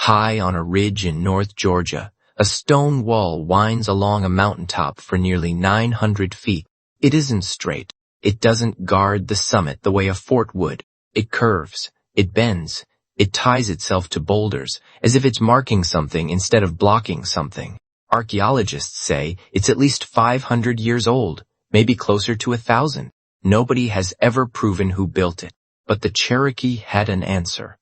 High on a ridge in North Georgia, a stone wall winds along a mountaintop for nearly 900 feet. It isn't straight. It doesn't guard the summit the way a fort would. It curves. It bends. It ties itself to boulders, as if it's marking something instead of blocking something. Archaeologists say it's at least 500 years old, maybe closer to 1,000. Nobody has ever proven who built it, but the Cherokee had an answer.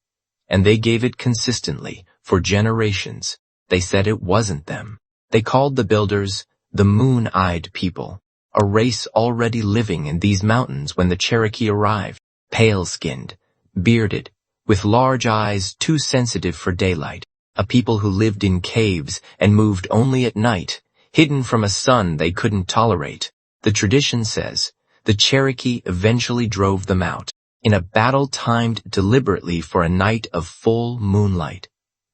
And they gave it consistently, for generations. They said it wasn't them. They called the builders the Moon-Eyed People, a race already living in these mountains when the Cherokee arrived, pale-skinned, bearded, with large eyes too sensitive for daylight, a people who lived in caves and moved only at night, hidden from a sun they couldn't tolerate. The tradition says the Cherokee eventually drove them out, in a battle timed deliberately for a night of full moonlight,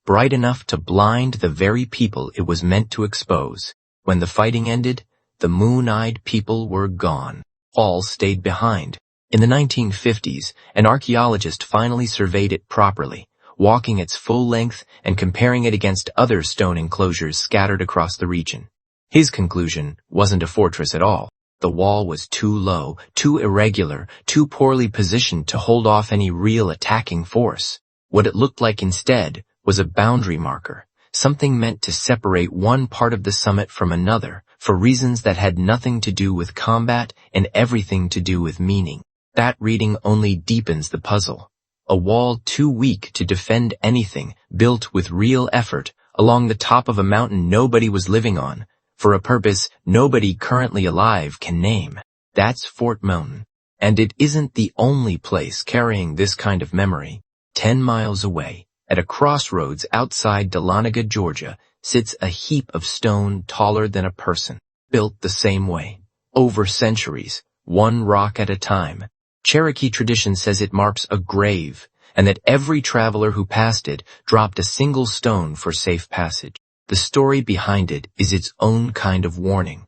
bright enough to blind the very people it was meant to expose. When the fighting ended, the Moon-Eyed People were gone. All stayed behind. In the 1950s, an archaeologist finally surveyed it properly, walking its full length and comparing it against other stone enclosures scattered across the region. His conclusion wasn't a fortress at all. The wall was too low, too irregular, too poorly positioned to hold off any real attacking force. What it looked like instead was a boundary marker, something meant to separate one part of the summit from another, for reasons that had nothing to do with combat and everything to do with meaning. That reading only deepens the puzzle. A wall too weak to defend anything, built with real effort, along the top of a mountain nobody was living on, for a purpose nobody currently alive can name. That's Fort Mountain. And it isn't the only place carrying this kind of memory. 10 miles away, at a crossroads outside Dahlonega, Georgia, sits a heap of stone taller than a person, built the same way. Over centuries, one rock at a time. Cherokee tradition says it marks a grave, and that every traveler who passed it dropped a single stone for safe passage. The story behind it is its own kind of warning.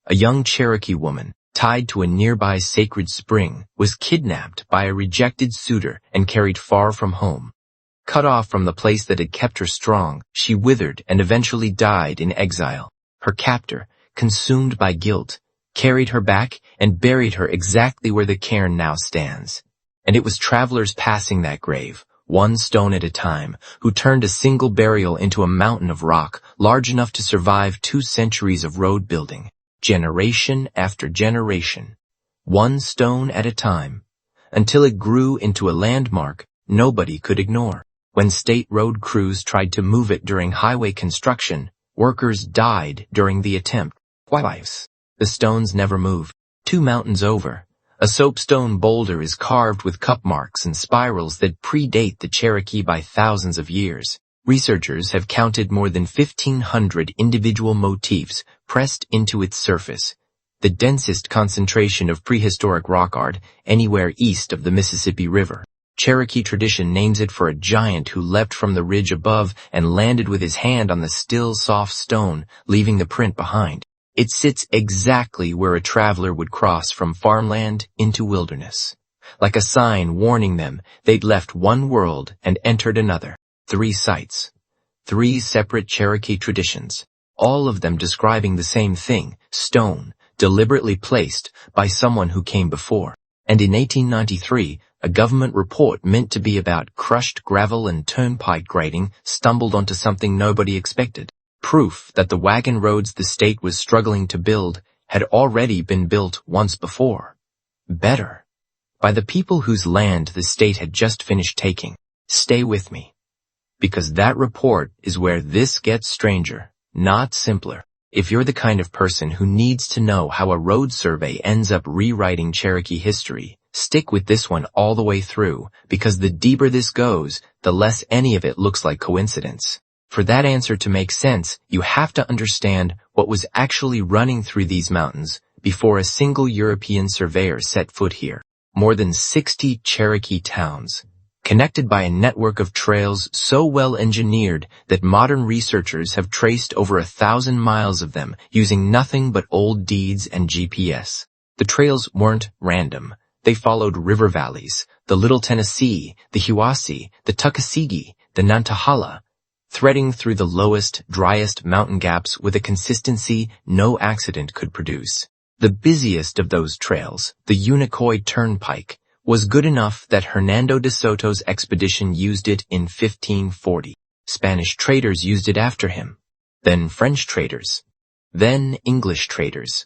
A young Cherokee woman, tied to a nearby sacred spring, was kidnapped by a rejected suitor and carried far from home. Cut off from the place that had kept her strong, she withered and eventually died in exile. Her captor, consumed by guilt, carried her back and buried her exactly where the cairn now stands. And it was travelers passing that grave, one stone at a time, who turned a single burial into a mountain of rock large enough to survive 2 centuries of road building, generation after generation, one stone at a time, until it grew into a landmark nobody could ignore. When state road crews tried to move it during highway construction, workers died during the attempt. Twice. The stones never moved. 2 mountains over, a soapstone boulder is carved with cup marks and spirals that predate the Cherokee by thousands of years. Researchers have counted more than 1,500 individual motifs pressed into its surface, the densest concentration of prehistoric rock art anywhere east of the Mississippi River. Cherokee tradition names it for a giant who leapt from the ridge above and landed with his hand on the still soft stone, leaving the print behind. It sits exactly where a traveler would cross from farmland into wilderness, like a sign warning them they'd left one world and entered another. 3 sites, 3 separate Cherokee traditions, all of them describing the same thing, stone, deliberately placed by someone who came before. And in 1893, a government report meant to be about crushed gravel and turnpike grading stumbled onto something nobody expected. Proof that the wagon roads the state was struggling to build had already been built once before. Better. By the people whose land the state had just finished taking. Stay with me. Because that report is where this gets stranger, not simpler. If you're the kind of person who needs to know how a road survey ends up rewriting Cherokee history, stick with this one all the way through, because the deeper this goes, the less any of it looks like coincidence. For that answer to make sense, you have to understand what was actually running through these mountains before a single European surveyor set foot here. More than 60 Cherokee towns, connected by a network of trails so well engineered that modern researchers have traced over 1,000 miles of them using nothing but old deeds and GPS. The trails weren't random. They followed river valleys, the Little Tennessee, the Hiwassee, the Tuckasegee, the Nantahala. threading through the lowest, driest mountain gaps with a consistency no accident could produce. The busiest of those trails, the Unicoi Turnpike, was good enough that Hernando de Soto's expedition used it in 1540. Spanish traders used it after him, then French traders, then English traders.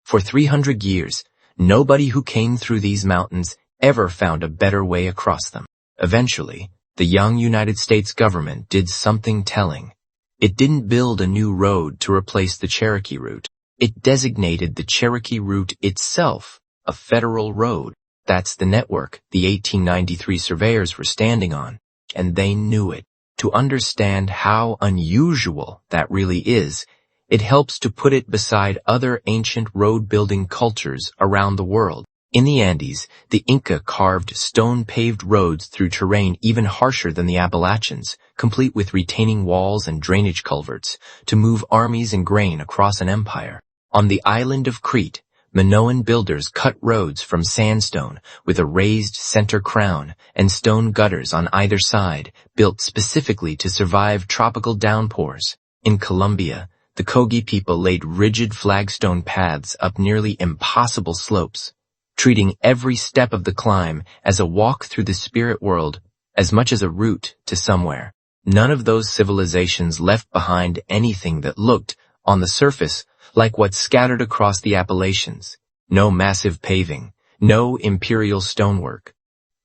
For 300 years, nobody who came through these mountains ever found a better way across them. Eventually, the young United States government did something telling. It didn't build a new road to replace the Cherokee route. It designated the Cherokee route itself a federal road. That's the network the 1893 surveyors were standing on, and they knew it. To understand how unusual that really is, it helps to put it beside other ancient road-building cultures around the world. In the Andes, the Inca carved stone-paved roads through terrain even harsher than the Appalachians, complete with retaining walls and drainage culverts, to move armies and grain across an empire. On the island of Crete, Minoan builders cut roads from sandstone with a raised center crown and stone gutters on either side, built specifically to survive tropical downpours. In Colombia, the Kogi people laid rigid flagstone paths up nearly impossible slopes, treating every step of the climb as a walk through the spirit world, as much as a route to somewhere. None of those civilizations left behind anything that looked, on the surface, like what's scattered across the Appalachians. No massive paving, no imperial stonework.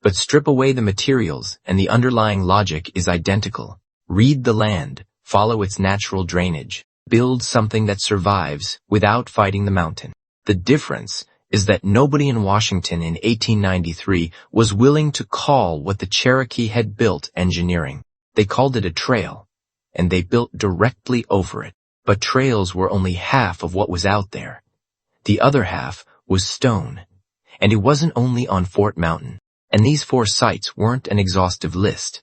But strip away the materials and the underlying logic is identical. Read the land, follow its natural drainage, build something that survives without fighting the mountain. The difference is that nobody in Washington in 1893 was willing to call what the Cherokee had built engineering. They called it a trail, and they built directly over it. But trails were only half of what was out there. The other half was stone, and it wasn't only on Fort Mountain. And these 4 sites weren't an exhaustive list.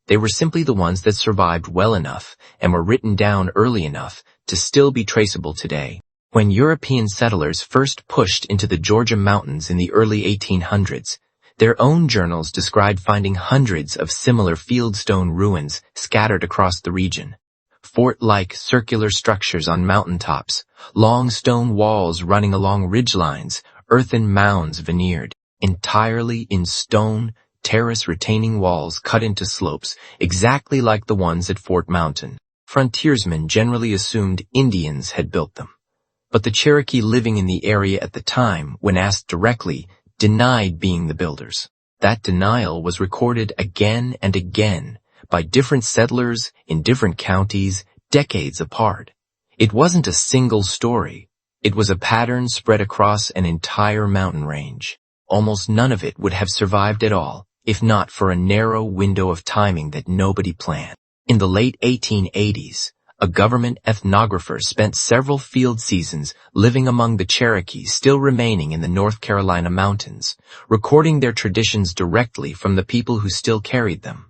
They were simply the ones that survived well enough and were written down early enough to still be traceable today. When European settlers first pushed into the Georgia mountains in the early 1800s, their own journals described finding hundreds of similar fieldstone ruins scattered across the region. Fort-like circular structures on mountaintops, long stone walls running along ridgelines, earthen mounds veneered, entirely in stone, terrace-retaining walls cut into slopes exactly like the ones at Fort Mountain. Frontiersmen generally assumed Indians had built them, but the Cherokee living in the area at the time, when asked directly, denied being the builders. That denial was recorded again and again by different settlers in different counties, decades apart. It wasn't a single story. It was a pattern spread across an entire mountain range. Almost none of it would have survived at all, if not for a narrow window of timing that nobody planned. In the late 1880s, a government ethnographer spent several field seasons living among the Cherokee still remaining in the North Carolina mountains, recording their traditions directly from the people who still carried them.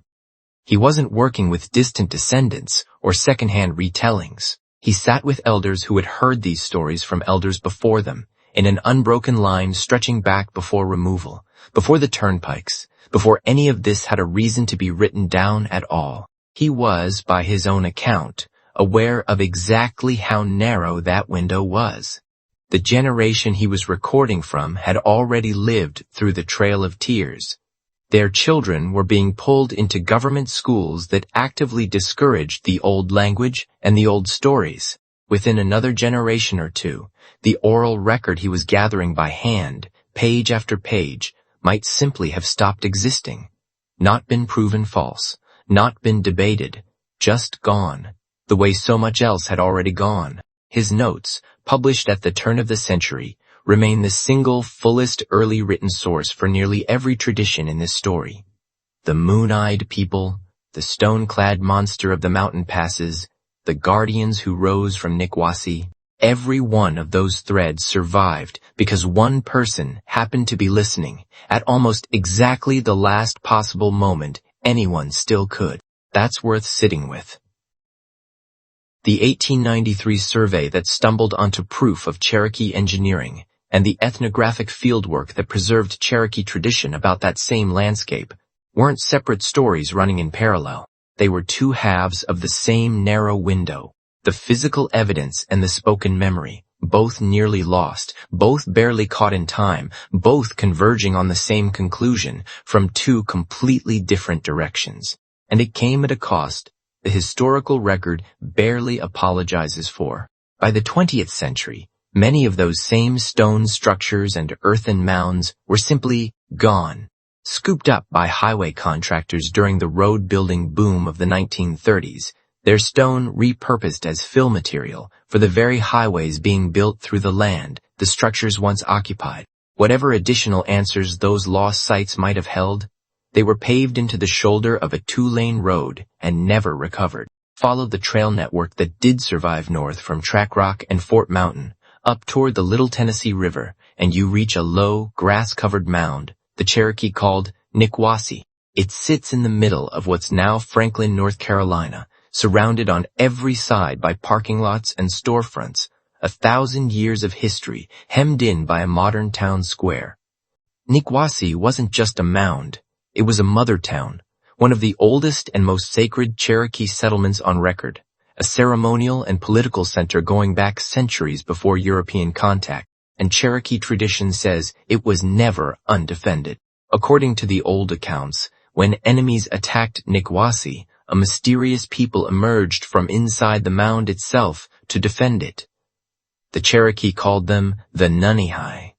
He wasn't working with distant descendants or secondhand retellings. He sat with elders who had heard these stories from elders before them, in an unbroken line stretching back before removal, before the turnpikes, before any of this had a reason to be written down at all. He was, by his own account, aware of exactly how narrow that window was. The generation he was recording from had already lived through the Trail of Tears. Their children were being pulled into government schools that actively discouraged the old language and the old stories. Within another generation or two, the oral record he was gathering by hand, page after page, might simply have stopped existing, not been proven false, not been debated, just gone, the way so much else had already gone. His notes, published at the turn of the century, remain the single fullest early written source for nearly every tradition in this story. The moon-eyed people, the stone-clad monster of the mountain passes, the guardians who rose from Nikwasi, every one of those threads survived because one person happened to be listening at almost exactly the last possible moment anyone still could. That's worth sitting with. The 1893 survey that stumbled onto proof of Cherokee engineering and the ethnographic fieldwork that preserved Cherokee tradition about that same landscape weren't separate stories running in parallel. They were two halves of the same narrow window. The physical evidence and the spoken memory, both nearly lost, both barely caught in time, both converging on the same conclusion from two completely different directions. And it came at a cost the historical record barely apologizes for. By the 20th century, many of those same stone structures and earthen mounds were simply gone, scooped up by highway contractors during the road-building boom of the 1930s, their stone repurposed as fill material for the very highways being built through the land the structures once occupied. Whatever additional answers those lost sites might have held, they were paved into the shoulder of a two-lane road and never recovered. Follow the trail network that did survive north from Track Rock and Fort Mountain, up toward the Little Tennessee River, and you reach a low, grass-covered mound the Cherokee called Nikwasi. It sits in the middle of what's now Franklin, North Carolina, surrounded on every side by parking lots and storefronts, 1,000 years of history hemmed in by a modern town square. Nikwasi wasn't just a mound. It was a mother town, one of the oldest and most sacred Cherokee settlements on record, a ceremonial and political center going back centuries before European contact, and Cherokee tradition says it was never undefended. According to the old accounts, when enemies attacked Nikwasi, a mysterious people emerged from inside the mound itself to defend it. The Cherokee called them the Nunihai.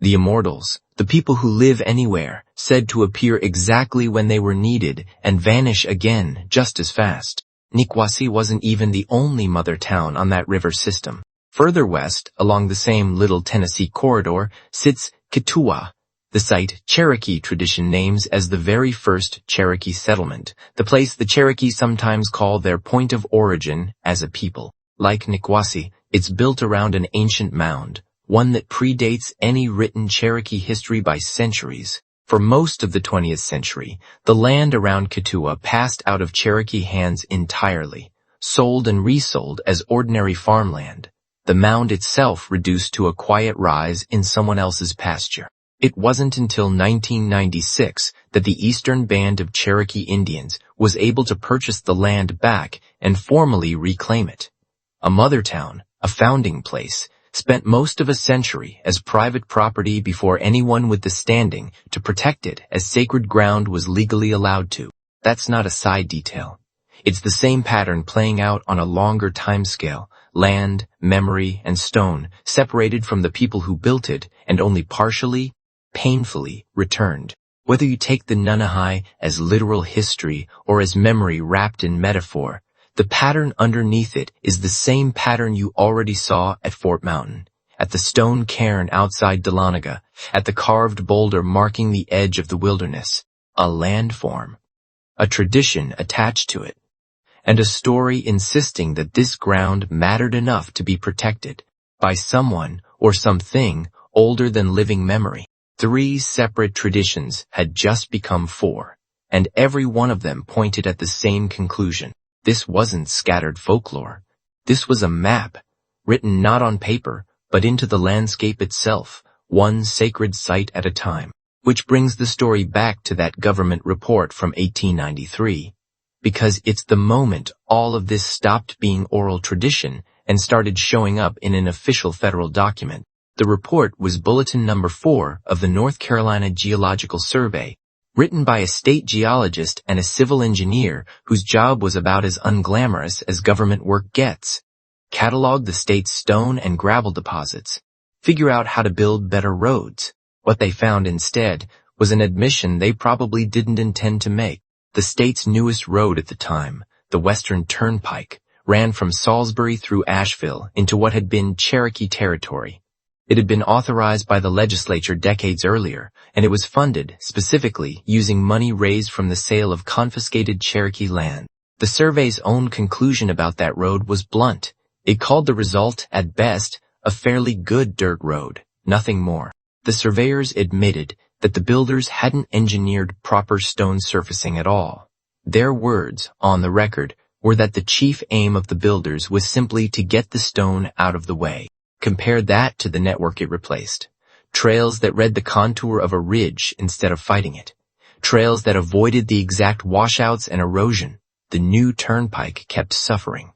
The immortals, the people who live anywhere, said to appear exactly when they were needed and vanish again just as fast. Nikwasi wasn't even the only mother town on that river system. Further west, along the same Little Tennessee corridor, sits Kituwa, the site Cherokee tradition names as the very first Cherokee settlement, the place the Cherokee sometimes call their point of origin as a people. Like Nikwasi, it's built around an ancient mound, one that predates any written Cherokee history by centuries. For most of the 20th century, the land around Kituwa passed out of Cherokee hands entirely, sold and resold as ordinary farmland, the mound itself reduced to a quiet rise in someone else's pasture. It wasn't until 1996 that the Eastern Band of Cherokee Indians was able to purchase the land back and formally reclaim it. A mother town, a founding place, spent most of a century as private property before anyone with the standing to protect it as sacred ground was legally allowed to. That's not a side detail. It's the same pattern playing out on a longer timescale, land, memory, and stone separated from the people who built it and only partially, painfully returned. Whether you take the Nunihai as literal history or as memory wrapped in metaphor, the pattern underneath it is the same pattern you already saw at Fort Mountain, at the stone cairn outside Dahlonega, at the carved boulder marking the edge of the wilderness, a landform, a tradition attached to it, and a story insisting that this ground mattered enough to be protected by someone or something older than living memory. 3 separate traditions had just become 4, and every one of them pointed at the same conclusion. This wasn't scattered folklore. This was a map, written not on paper, but into the landscape itself, one sacred site at a time. Which brings the story back to that government report from 1893, because it's the moment all of this stopped being oral tradition and started showing up in an official federal document. The report was Bulletin Number 4 of the North Carolina Geological Survey, written by a state geologist and a civil engineer whose job was about as unglamorous as government work gets. Catalog the state's stone and gravel deposits. Figure out how to build better roads. What they found instead was an admission they probably didn't intend to make. The state's newest road at the time, the Western Turnpike, ran from Salisbury through Asheville into what had been Cherokee territory. It had been authorized by the legislature decades earlier, and it was funded, specifically, using money raised from the sale of confiscated Cherokee land. The survey's own conclusion about that road was blunt. It called the result, at best, a fairly good dirt road, nothing more. The surveyors admitted that the builders hadn't engineered proper stone surfacing at all. Their words, on the record, were that the chief aim of the builders was simply to get the stone out of the way. Compare that to the network it replaced. Trails that read the contour of a ridge instead of fighting it. Trails that avoided the exact washouts and erosion. the new turnpike kept suffering.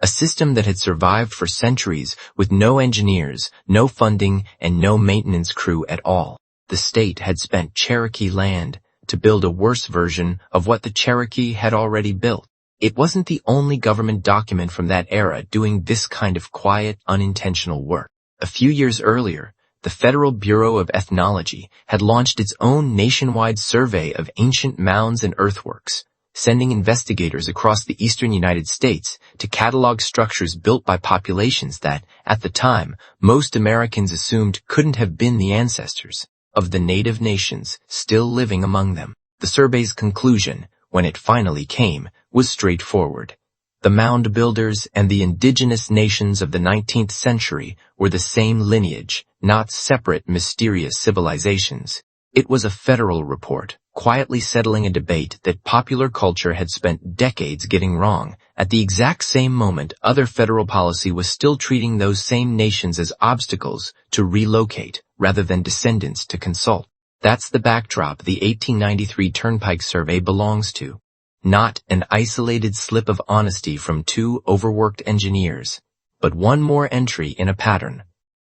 A system that had survived for centuries with no engineers, no funding, and no maintenance crew at all. The state had spent Cherokee land to build a worse version of what the Cherokee had already built. It wasn't the only government document from that era doing this kind of quiet, unintentional work. A few years earlier, the Federal Bureau of Ethnology had launched its own nationwide survey of ancient mounds and earthworks, sending investigators across the eastern United States to catalog structures built by populations that, at the time, most Americans assumed couldn't have been the ancestors of the native nations still living among them. The survey's conclusion, when it finally came, was straightforward. The mound builders and the indigenous nations of the 19th century were the same lineage, not separate mysterious civilizations. It was a federal report, quietly settling a debate that popular culture had spent decades getting wrong. At the exact same moment, other federal policy was still treating those same nations as obstacles to relocate rather than descendants to consult. That's the backdrop the 1893 Turnpike Survey belongs to. Not an isolated slip of honesty from two overworked engineers, but one more entry in a pattern.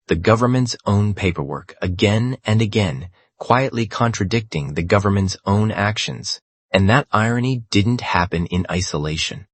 The government's own paperwork, again and again, quietly contradicting the government's own actions. And that irony didn't happen in isolation.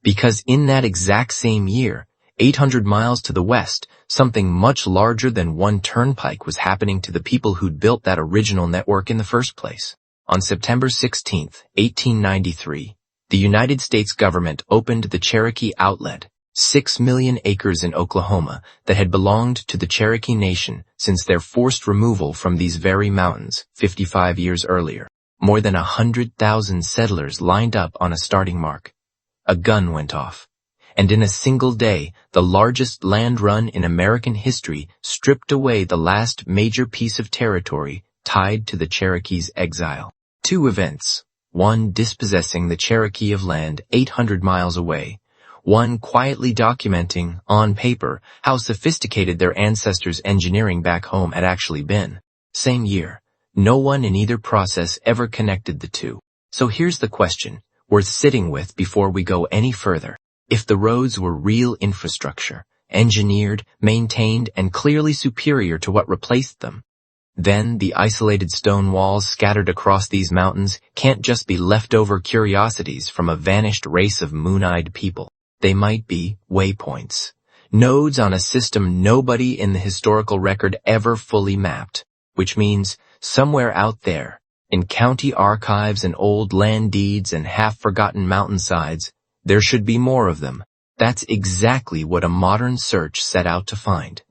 Because in that exact same year, 800 miles to the west, something much larger than one turnpike was happening to the people who'd built that original network in the first place. On September 16, 1893, the United States government opened the Cherokee Outlet, 6 million acres in Oklahoma that had belonged to the Cherokee Nation since their forced removal from these very mountains 55 years earlier. More than 100,000 settlers lined up on a starting mark. A gun went off, and in a single day, the largest land run in American history stripped away the last major piece of territory tied to the Cherokee's exile. Two events, one dispossessing the Cherokee of land 800 miles away, one quietly documenting, on paper, how sophisticated their ancestors' engineering back home had actually been. Same year, no one in either process ever connected the two. So here's the question, worth sitting with before we go any further. If the roads were real infrastructure, engineered, maintained, and clearly superior to what replaced them, then the isolated stone walls scattered across these mountains can't just be leftover curiosities from a vanished race of moon-eyed people. They might be waypoints, nodes on a system nobody in the historical record ever fully mapped, which means somewhere out there, in county archives and old land deeds and half-forgotten mountainsides, there should be more of them. That's exactly what a modern search set out to find.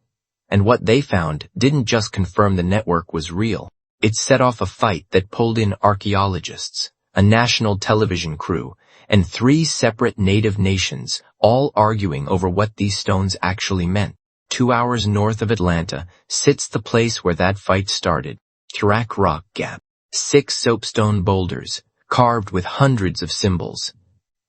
And what they found didn't just confirm the network was real. It set off a fight that pulled in archaeologists, a national television crew, and 3 separate native nations, all arguing over what these stones actually meant. 2 hours north of Atlanta sits the place where that fight started, Cherokee Rock Gap. 6 soapstone boulders, carved with hundreds of symbols.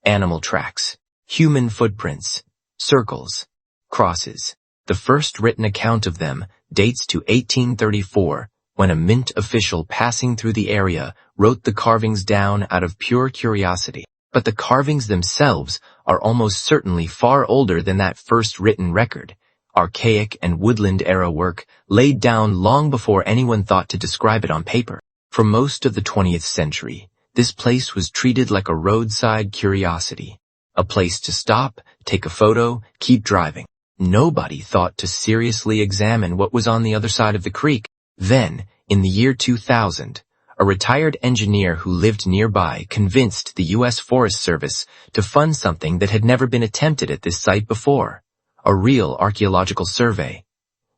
Animal tracks, human footprints, circles, crosses. The first written account of them dates to 1834, when a mint official passing through the area wrote the carvings down out of pure curiosity. But the carvings themselves are almost certainly far older than that first written record, archaic and woodland-era work laid down long before anyone thought to describe it on paper. For most of the 20th century, this place was treated like a roadside curiosity, a place to stop, take a photo, keep driving. Nobody thought to seriously examine what was on the other side of the creek. Then, in the year 2000, a retired engineer who lived nearby convinced the U.S. Forest Service to fund something that had never been attempted at this site before, a real archaeological survey.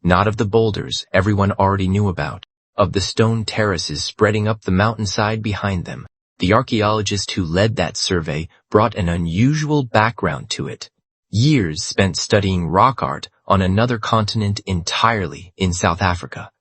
Not of the boulders everyone already knew about, of the stone terraces spreading up the mountainside behind them. The archaeologist who led that survey brought an unusual background to it. Years spent studying rock art on another continent entirely in South Africa.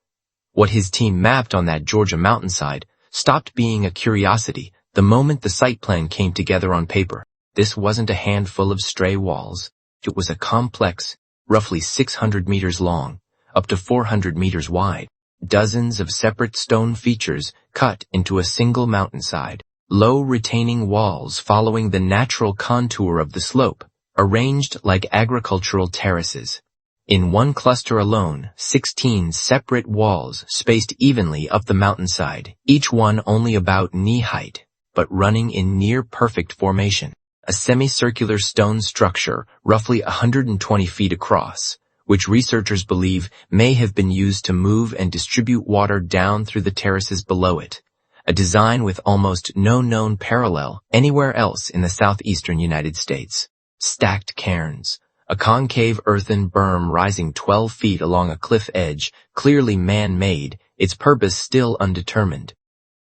What his team mapped on that Georgia mountainside stopped being a curiosity the moment the site plan came together on paper. This wasn't a handful of stray walls. It was a complex, roughly 600 meters long, up to 400 meters wide. Dozens of separate stone features cut into a single mountainside, low retaining walls following the natural contour of the slope, arranged like agricultural terraces. In one cluster alone, 16 separate walls spaced evenly up the mountainside, each one only about knee height, but running in near-perfect formation. A semicircular stone structure roughly 120 feet across, which researchers believe may have been used to move and distribute water down through the terraces below it. A design with almost no known parallel anywhere else in the southeastern United States. Stacked cairns. A concave earthen berm rising 12 feet along a cliff edge, clearly man-made, its purpose still undetermined.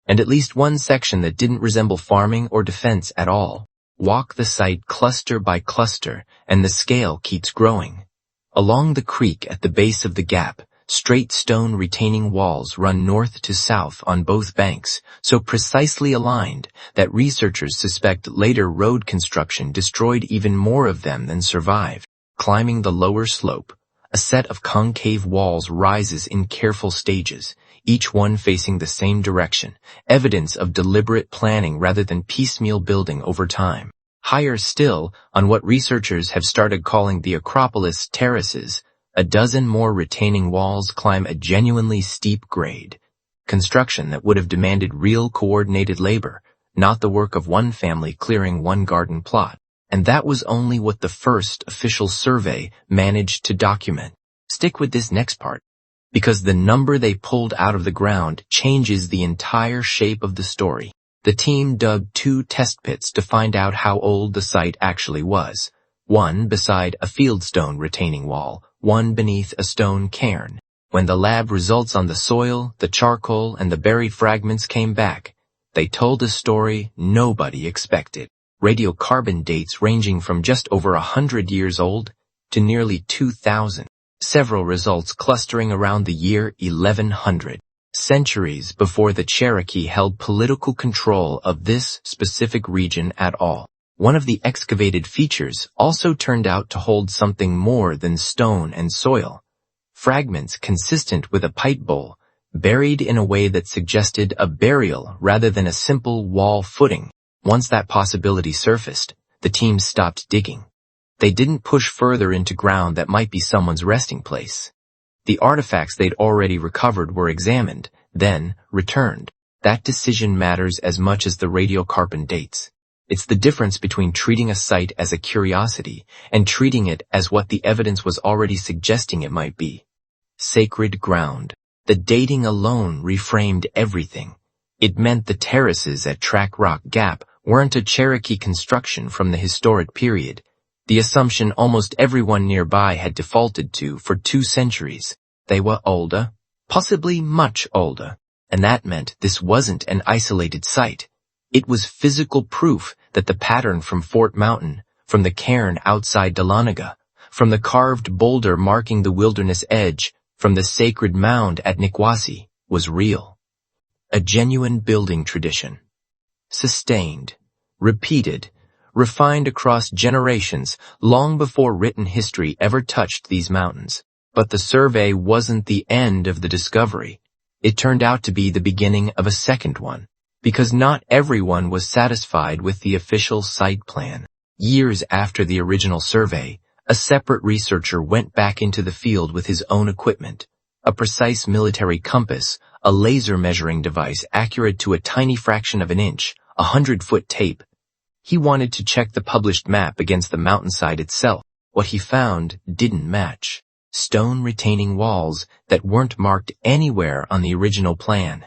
And at least one section that didn't resemble farming or defense at all. Walk the site cluster by cluster, and the scale keeps growing. Along the creek at the base of the gap, straight stone retaining walls run north to south on both banks, so precisely aligned that researchers suspect later road construction destroyed even more of them than survived. Climbing the lower slope, a set of concave walls rises in careful stages, each one facing the same direction, evidence of deliberate planning rather than piecemeal building over time. Higher still, on what researchers have started calling the Acropolis terraces, a dozen more retaining walls climb a genuinely steep grade. Construction that would have demanded real coordinated labor, not the work of one family clearing one garden plot. And that was only what the first official survey managed to document. Stick with this next part, because the number they pulled out of the ground changes the entire shape of the story. The team dug 2 test pits to find out how old the site actually was. One beside a fieldstone retaining wall, one beneath a stone cairn. When the lab results on the soil, the charcoal, and the buried fragments came back, they told a story nobody expected. Radiocarbon dates ranging from just over 100 years old to nearly 2,000. Several results clustering around the year 1100, centuries before the Cherokee held political control of this specific region at all. One of the excavated features also turned out to hold something more than stone and soil. Fragments consistent with a pipe bowl, buried in a way that suggested a burial rather than a simple wall footing. Once that possibility surfaced, the team stopped digging. They didn't push further into ground that might be someone's resting place. The artifacts they'd already recovered were examined, then returned. That decision matters as much as the radiocarbon dates. It's the difference between treating a site as a curiosity and treating it as what the evidence was already suggesting it might be. Sacred ground. The dating alone reframed everything. It meant the terraces at Track Rock Gap weren't a Cherokee construction from the historic period, the assumption almost everyone nearby had defaulted to for 2 centuries. They were older, possibly much older, and that meant this wasn't an isolated site. It was physical proof that the pattern from Fort Mountain, from the cairn outside Dahlonega, from the carved boulder marking the wilderness edge, from the sacred mound at Nikwasi, was real. A genuine building tradition. Sustained, repeated, refined across generations long before written history ever touched these mountains. But the survey wasn't the end of the discovery. It turned out to be the beginning of a second one, because not everyone was satisfied with the official site plan. Years after the original survey, a separate researcher went back into the field with his own equipment, a precise military compass, a laser measuring device accurate to a tiny fraction of an inch, 100-foot tape. He wanted to check the published map against the mountainside itself. What he found didn't match. Stone retaining walls that weren't marked anywhere on the original plan.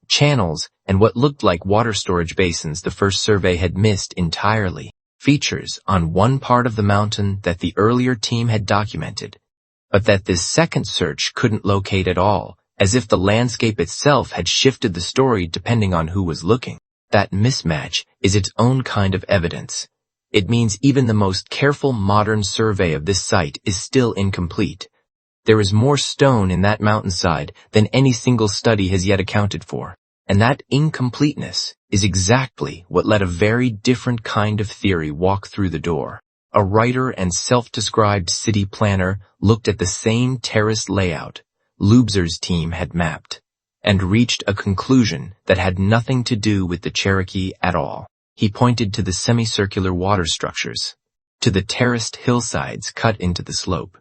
Channels and what looked like water storage basins the first survey had missed entirely. Features on one part of the mountain that the earlier team had documented, but that this second search couldn't locate at all, as if the landscape itself had shifted the story depending on who was looking. That mismatch is its own kind of evidence. It means even the most careful modern survey of this site is still incomplete. There is more stone in that mountainside than any single study has yet accounted for. And that incompleteness is exactly what let a very different kind of theory walk through the door. A writer and self-described city planner looked at the same terrace layout Lubzer's team had mapped, and reached a conclusion that had nothing to do with the Cherokee at all. He pointed to the semicircular water structures, to the terraced hillsides cut into the slope.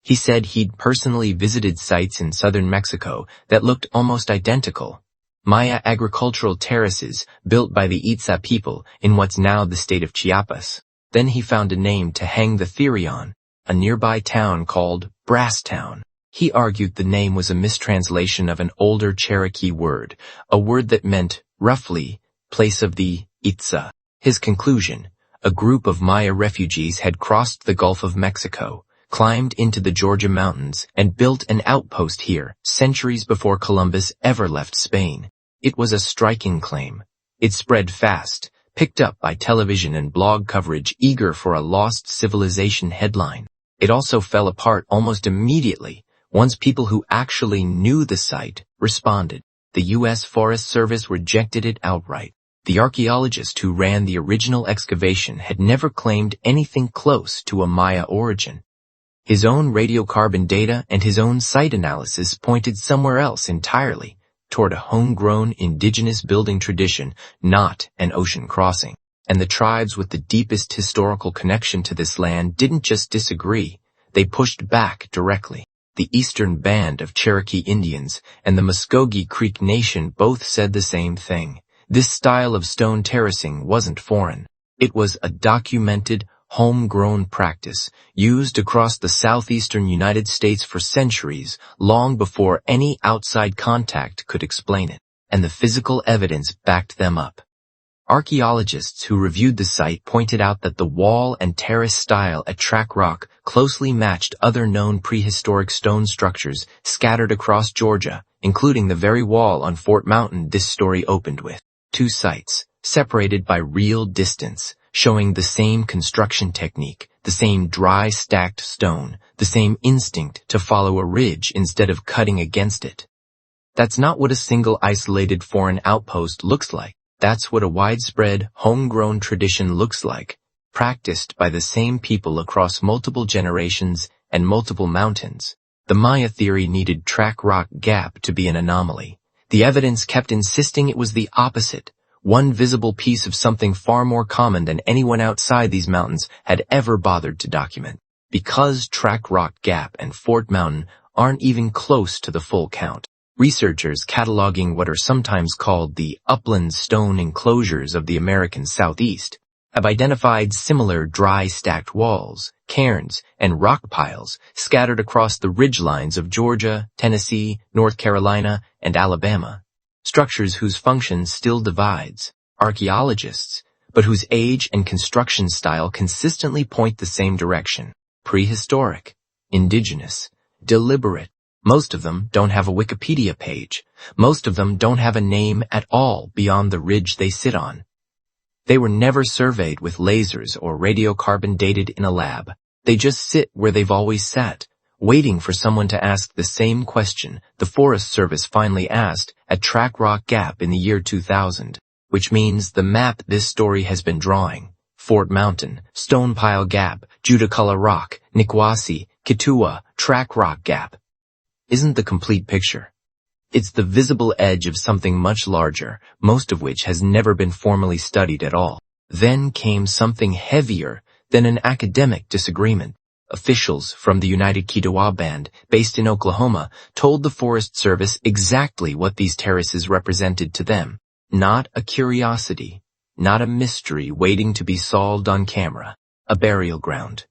He said he'd personally visited sites in southern Mexico that looked almost identical, Maya agricultural terraces built by the Itza people in what's now the state of Chiapas. Then he found a name to hang the theory on, a nearby town called Brasstown. He argued the name was a mistranslation of an older Cherokee word, a word that meant, roughly, place of the Itza. His conclusion: a group of Maya refugees had crossed the Gulf of Mexico, climbed into the Georgia mountains, and built an outpost here centuries before Columbus ever left Spain. It was a striking claim. It spread fast, picked up by television and blog coverage eager for a lost civilization headline. It also fell apart almost immediately once people who actually knew the site responded. The U.S. Forest Service rejected it outright. The archaeologist who ran the original excavation had never claimed anything close to a Maya origin. His own radiocarbon data and his own site analysis pointed somewhere else entirely, toward a homegrown indigenous building tradition, not an ocean crossing. And the tribes with the deepest historical connection to this land didn't just disagree, they pushed back directly. The Eastern Band of Cherokee Indians and the Muskogee Creek Nation both said the same thing. This style of stone terracing wasn't foreign. It was a documented, homegrown practice used across the southeastern United States for centuries, long before any outside contact could explain it, and the physical evidence backed them up. Archaeologists who reviewed the site pointed out that the wall and terrace style at Track Rock closely matched other known prehistoric stone structures scattered across Georgia, including the very wall on Fort Mountain this story opened with. Two sites, separated by real distance, showing the same construction technique, the same dry stacked stone, the same instinct to follow a ridge instead of cutting against it. That's not what a single isolated foreign outpost looks like. That's what a widespread, homegrown tradition looks like, practiced by the same people across multiple generations and multiple mountains. The Maya theory needed Track Rock Gap to be an anomaly. The evidence kept insisting it was the opposite, one visible piece of something far more common than anyone outside these mountains had ever bothered to document. Because Track Rock Gap and Fort Mountain aren't even close to the full count, researchers cataloging what are sometimes called the upland stone enclosures of the American Southeast have identified similar dry stacked walls, cairns, and rock piles scattered across the ridgelines of Georgia, Tennessee, North Carolina, and Alabama. Structures whose function still divides archaeologists, but whose age and construction style consistently point the same direction: prehistoric, indigenous, deliberate. Most of them don't have a Wikipedia page. Most of them don't have a name at all beyond the ridge they sit on. They were never surveyed with lasers or radiocarbon dated in a lab. They just sit where they've always sat, waiting for someone to ask the same question the Forest Service finally asked at Track Rock Gap in the year 2000, which means the map this story has been drawing: Fort Mountain, Stone Pile Gap, Judaculla Rock, Nikwasi, Kituwa, Track Rock Gap, isn't the complete picture. It's the visible edge of something much larger, most of which has never been formally studied at all. Then came something heavier than an academic disagreement. Officials from the United Kituwa Band, based in Oklahoma, told the Forest Service exactly what these terraces represented to them. Not a curiosity, not a mystery waiting to be solved on camera. A burial ground.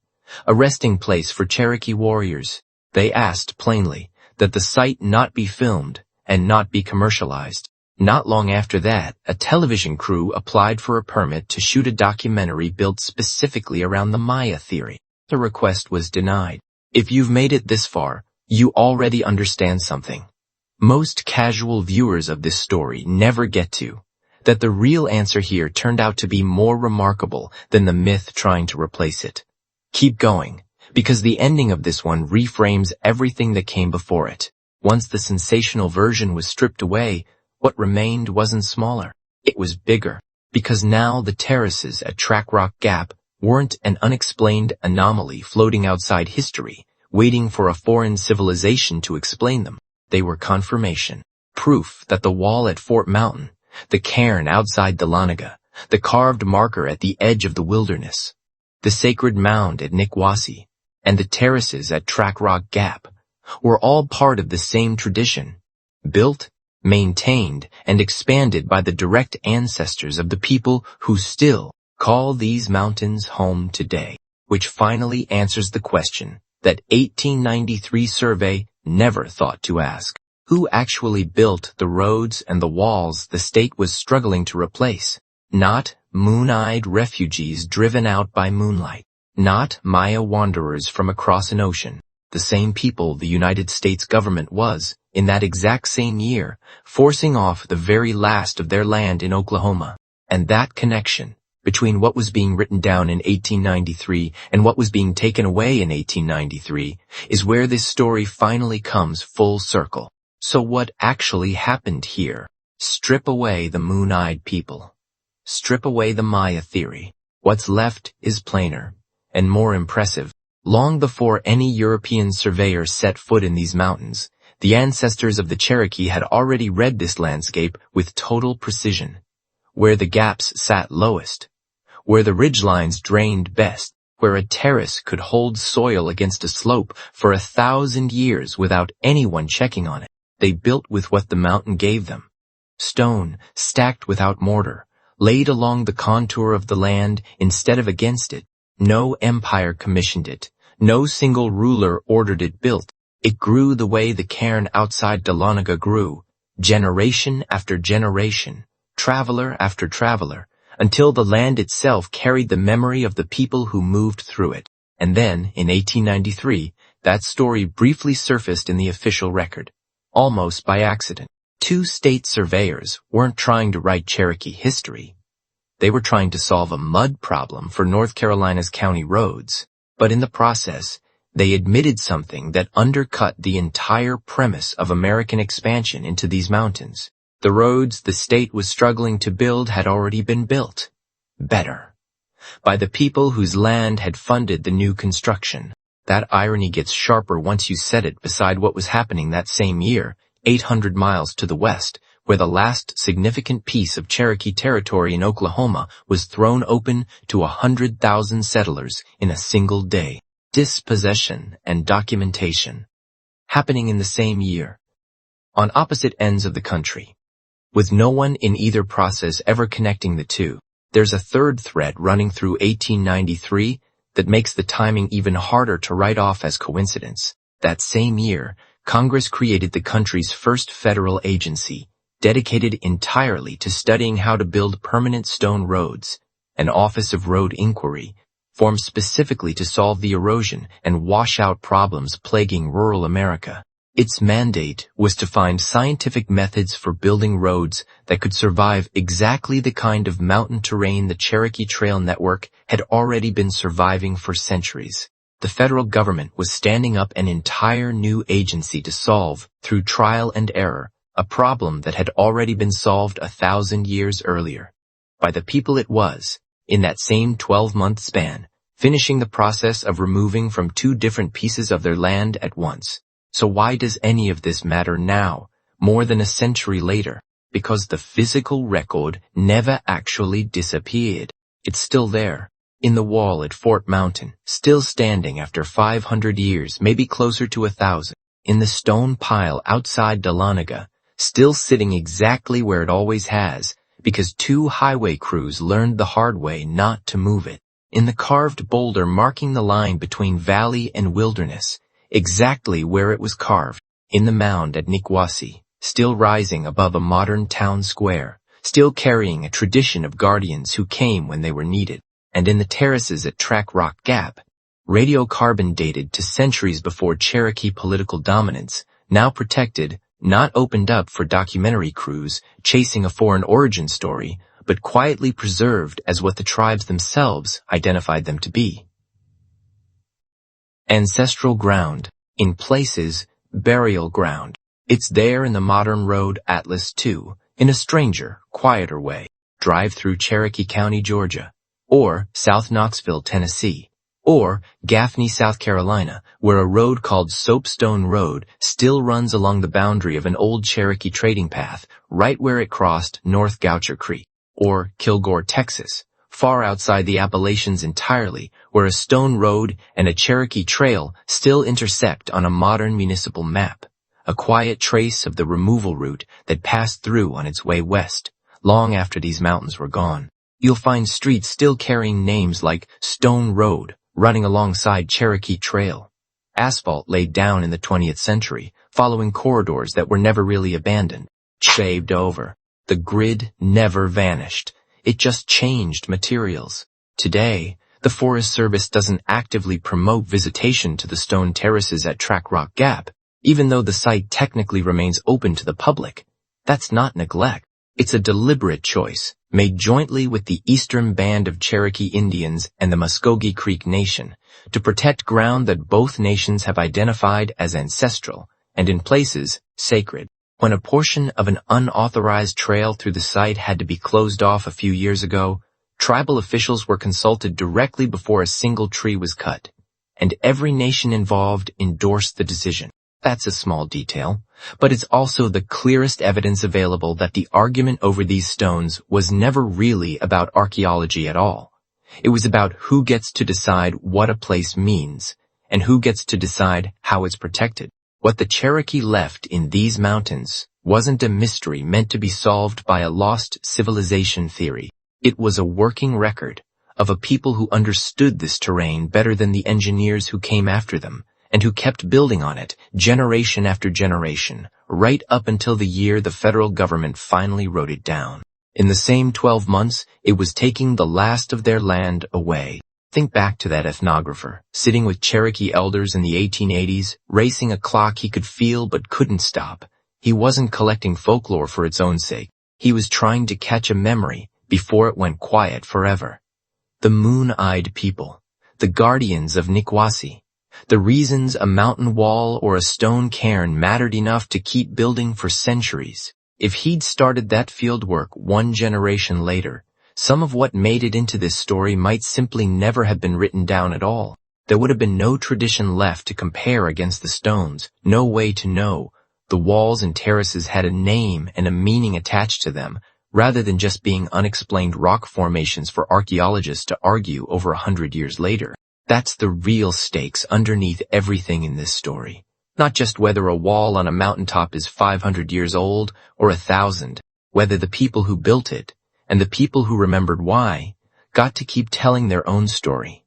A resting place for Cherokee warriors. They asked plainly that the site not be filmed and not be commercialized. Not long after that, a television crew applied for a permit to shoot a documentary built specifically around the Maya theory. The request was denied. If you've made it this far, you already understand something most casual viewers of this story never get to, that the real answer here turned out to be more remarkable than the myth trying to replace it. Keep going, because the ending of this one reframes everything that came before it. Once the sensational version was stripped away, what remained wasn't smaller. It was bigger, because now the terraces at Track Rock Gap weren't an unexplained anomaly floating outside history, waiting for a foreign civilization to explain them. They were confirmation. proof that the wall at Fort Mountain, the cairn outside Dahlonega, the carved marker at the edge of the wilderness, the sacred mound at Nikwasi, and the terraces at Track Rock Gap were all part of the same tradition, built, maintained, and expanded by the direct ancestors of the people who still call these mountains home today, which finally answers the question that 1893 survey never thought to ask. Who actually built the roads and the walls the state was struggling to replace? Not moon-eyed refugees driven out by moonlight. Not Maya wanderers from across an ocean. The same people the United States government was, in that exact same year, forcing off the very last of their land in Oklahoma. And that connection between what was being written down in 1893 and what was being taken away in 1893 is where this story finally comes full circle. So what actually happened here? Strip away the moon-eyed people. Strip away the Maya theory. What's left is plainer and more impressive. Long before any European surveyor set foot in these mountains, the ancestors of the Cherokee had already read this landscape with total precision. Where the gaps sat lowest, where the ridgelines drained best, where a terrace could hold soil against a slope for 1,000 years without anyone checking on it. They built with what the mountain gave them. Stone, stacked without mortar, laid along the contour of the land instead of against it. No empire commissioned it. No single ruler ordered it built. It grew the way the cairn outside Dahlonega grew, generation after generation, traveler after traveler, until the land itself carried the memory of the people who moved through it. And then, in 1893, that story briefly surfaced in the official record. Almost by accident. Two state surveyors weren't trying to write Cherokee history. They were trying to solve a mud problem for North Carolina's county roads. But in the process, they admitted something that undercut the entire premise of American expansion into these mountains. The roads the state was struggling to build had already been built. Better. By the people whose land had funded the new construction. That irony gets sharper once you set it beside what was happening that same year, 800 miles to the west, where the last significant piece of Cherokee territory in Oklahoma was thrown open to 100,000 settlers in a single day. Dispossession and documentation. Happening in the same year. On opposite ends of the country. With no one in either process ever connecting the two, there's a third thread running through 1893 that makes the timing even harder to write off as coincidence. That same year, Congress created the country's first federal agency, dedicated entirely to studying how to build permanent stone roads, an Office of Road Inquiry, formed specifically to solve the erosion and washout problems plaguing rural America. Its mandate was to find scientific methods for building roads that could survive exactly the kind of mountain terrain the Cherokee Trail Network had already been surviving for centuries. The federal government was standing up an entire new agency to solve, through trial and error, a problem that had already been solved 1,000 years earlier. By the people it was, in that same 12-month span, finishing the process of removing from two different pieces of their land at once. So why does any of this matter now, more than a century later? Because the physical record never actually disappeared. It's still there, in the wall at Fort Mountain, still standing after 500 years, maybe closer to 1,000. In the stone pile outside Dahlonega, still sitting exactly where it always has, because two highway crews learned the hard way not to move it. In the carved boulder marking the line between valley and wilderness, exactly where it was carved, in the mound at Nikwasi, still rising above a modern town square, still carrying a tradition of guardians who came when they were needed, and in the terraces at Track Rock Gap, radiocarbon dated to centuries before Cherokee political dominance, now protected, not opened up for documentary crews chasing a foreign origin story, but quietly preserved as what the tribes themselves identified them to be. Ancestral ground, in places, burial ground. It's there in the modern road Atlas too, in a stranger, quieter way. Drive through Cherokee County, Georgia, or South Knoxville, Tennessee, Or Gaffney, South Carolina, where a road called Soapstone Road still runs along the boundary of an old Cherokee trading path, right where it crossed North Goucher Creek. Or Kilgore, Texas, far outside the Appalachians entirely, where a stone road and a Cherokee trail still intersect on a modern municipal map, a quiet trace of the removal route that passed through on its way west, long after these mountains were gone. You'll find streets still carrying names like Stone Road, running alongside Cherokee Trail. Asphalt laid down in the 20th century, following corridors that were never really abandoned, shaved over. The grid never vanished. It just changed materials. Today, the Forest Service doesn't actively promote visitation to the stone terraces at Track Rock Gap, even though the site technically remains open to the public. That's not neglect. It's a deliberate choice, made jointly with the Eastern Band of Cherokee Indians and the Muskogee Creek Nation, to protect ground that both nations have identified as ancestral, and in places, sacred. When a portion of an unauthorized trail through the site had to be closed off a few years ago, tribal officials were consulted directly before a single tree was cut, and every nation involved endorsed the decision. That's a small detail, but it's also the clearest evidence available that the argument over these stones was never really about archaeology at all. It was about who gets to decide what a place means, and who gets to decide how it's protected. What the Cherokee left in these mountains wasn't a mystery meant to be solved by a lost civilization theory. It was a working record of a people who understood this terrain better than the engineers who came after them, and who kept building on it generation after generation, right up until the year the federal government finally wrote it down. In the same 12 months, it was taking the last of their land away. Think back to that ethnographer, sitting with Cherokee elders in the 1880s, racing a clock he could feel but couldn't stop. He wasn't collecting folklore for its own sake. He was trying to catch a memory before it went quiet forever. The moon-eyed people, the guardians of Nikwasi, the reasons a mountain wall or a stone cairn mattered enough to keep building for centuries. If he'd started that fieldwork one generation later, some of what made it into this story might simply never have been written down at all. There would have been no tradition left to compare against the stones, no way to know. The walls and terraces had a name and a meaning attached to them, rather than just being unexplained rock formations for archaeologists to argue over 100 years later. That's the real stakes underneath everything in this story. Not just whether a wall on a mountaintop is 500 years old or 1,000, whether the people who built it, and the people who remembered why, got to keep telling their own story,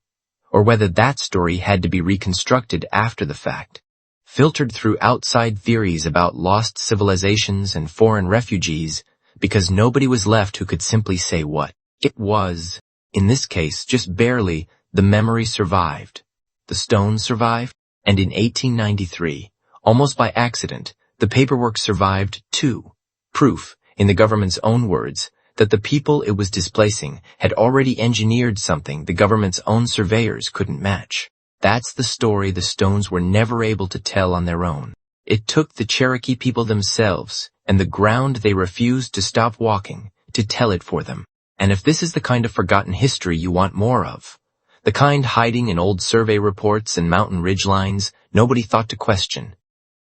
or whether that story had to be reconstructed after the fact, filtered through outside theories about lost civilizations and foreign refugees, because nobody was left who could simply say what it was. In this case, just barely, the memory survived. The stones survived, and in 1893, almost by accident, the paperwork survived too. Proof, in the government's own words, that the people it was displacing had already engineered something the government's own surveyors couldn't match. That's the story the stones were never able to tell on their own. It took the Cherokee people themselves, and the ground they refused to stop walking, to tell it for them. And if this is the kind of forgotten history you want more of, the kind hiding in old survey reports and mountain ridgelines nobody thought to question,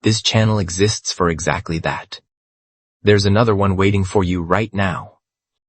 this channel exists for exactly that. There's another one waiting for you right now.